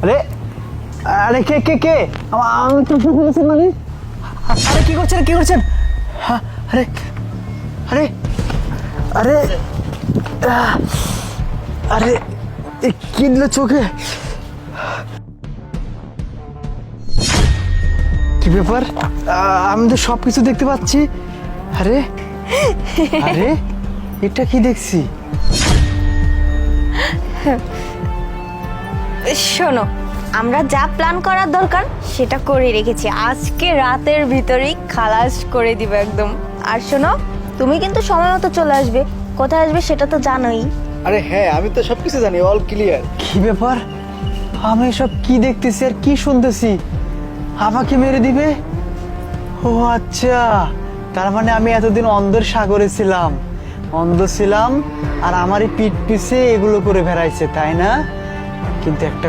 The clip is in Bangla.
আরে আরে কে কে কে আমি তো বলেছেন মানে আরে কি করছেন আরে আরে আরে আরে কি দিল চোখে? কি ব্যাপার? আমি তো সবকিছু দেখতে পাচ্ছি। আরে আরে এটা কি দেখছি? শোনো, আমরা যা প্ল্যান করার দরকার সেটা করে রেখেছি। আজকে রাতের ভিতরেই খালাস করে দিব একদম। আর শোনো, তুমি কিন্তু সময় মতো চলে আসবে। কোথায় আসবে সেটা তো জানোই। আরে হ্যাঁ, আমি তো সবকিছু জানি, অল ক্লিয়ার। কি ব্যাপার? আমি সব কি দেখতেছি আর কি শুনতেছি? আমাকে মেরে দিবে? ও আচ্ছা, তার মানে আমি এতদিন অন্ধের সাগরে ছিলাম, অন্ধ ছিলাম আর আমারই পিঠ পিছে এগুলো করে বেড়াইছে, তাই না? কিন্তু একটা